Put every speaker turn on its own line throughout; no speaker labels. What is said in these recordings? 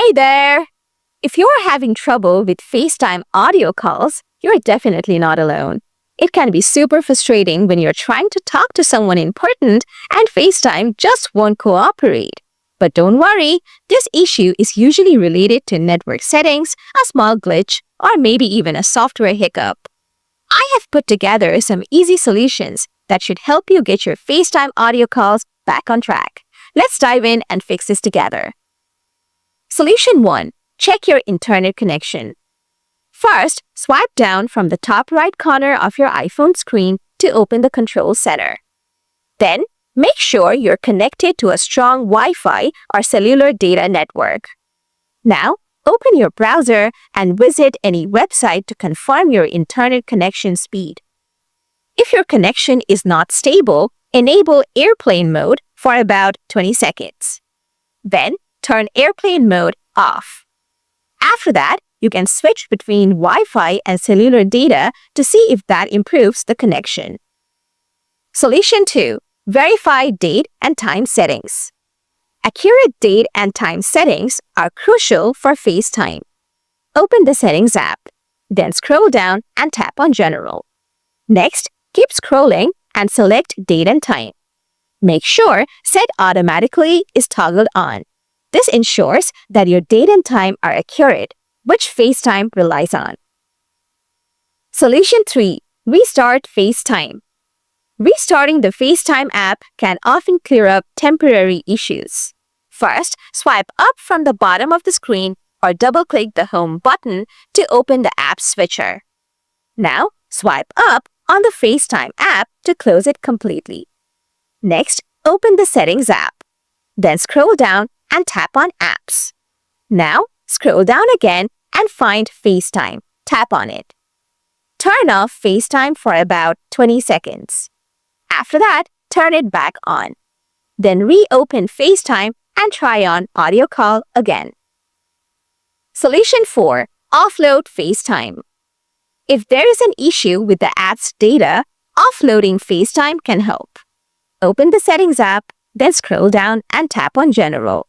Hey there! If you're having trouble with FaceTime audio calls, you're definitely not alone. It can be super frustrating when you're trying to talk to someone important and FaceTime just won't cooperate. But don't worry, this issue is usually related to network settings, a small glitch, or maybe even a software hiccup. I have put together some easy solutions that should help you get your FaceTime audio calls back on track. Let's dive in and fix this together. Solution 1. Check your internet connection. First, swipe down from the top right corner of your iPhone screen to open the Control Center. Then, make sure you're connected to a strong Wi-Fi or cellular data network. Now, open your browser and visit any website to confirm your internet connection speed. If your connection is not stable, enable airplane mode for about 20 seconds. Then, turn airplane mode off. After that, you can switch between Wi-Fi and cellular data to see if that improves the connection. Solution 2. Verify date and time settings. Accurate date and time settings are crucial for FaceTime. Open the Settings app, then scroll down and tap on General. Next, keep scrolling and select Date and Time. Make sure Set Automatically is toggled on. This ensures that your date and time are accurate, which FaceTime relies on. Solution 3. Restart FaceTime. Restarting the FaceTime app can often clear up temporary issues. First, swipe up from the bottom of the screen or double-click the Home button to open the app switcher. Now, swipe up on the FaceTime app to close it completely. Next, open the Settings app. Then scroll down and tap on Apps. Now, scroll down again and find FaceTime. Tap on it. Turn off FaceTime for about 20 seconds. After that, turn it back on. Then reopen FaceTime and try on audio call again. Solution 4. Offload FaceTime. If there is an issue with the app's data, offloading FaceTime can help. Open the Settings app, then scroll down and tap on General.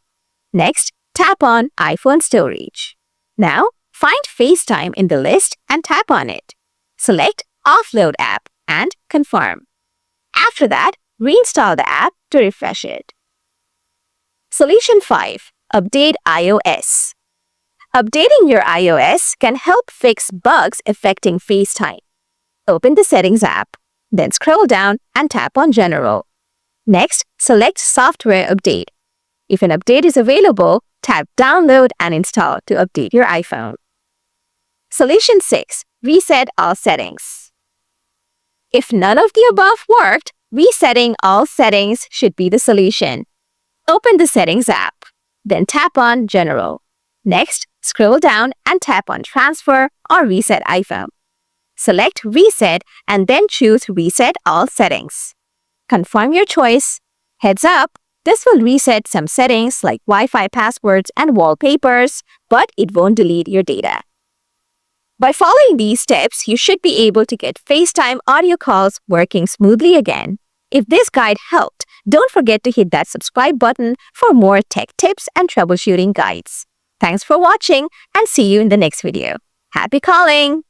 Next, tap on iPhone storage. Now, find FaceTime in the list and tap on it. Select Offload app and confirm. After that, reinstall the app to refresh it. Solution 5. Update iOS. Updating your iOS can help fix bugs affecting FaceTime. Open the Settings app, then scroll down and tap on General. Next, select Software Update. If an update is available, tap Download and Install to update your iPhone. Solution 6. Reset all settings. If none of the above worked, resetting all settings should be the solution. Open the Settings app, then tap on General. Next, scroll down and tap on Transfer or Reset iPhone. Select Reset and then choose Reset all settings. Confirm your choice. Heads up, this will reset some settings like Wi-Fi passwords and wallpapers, but it won't delete your data. By following these steps, you should be able to get FaceTime audio calls working smoothly again. If this guide helped, don't forget to hit that subscribe button for more tech tips and troubleshooting guides. Thanks for watching and see you in the next video. Happy calling!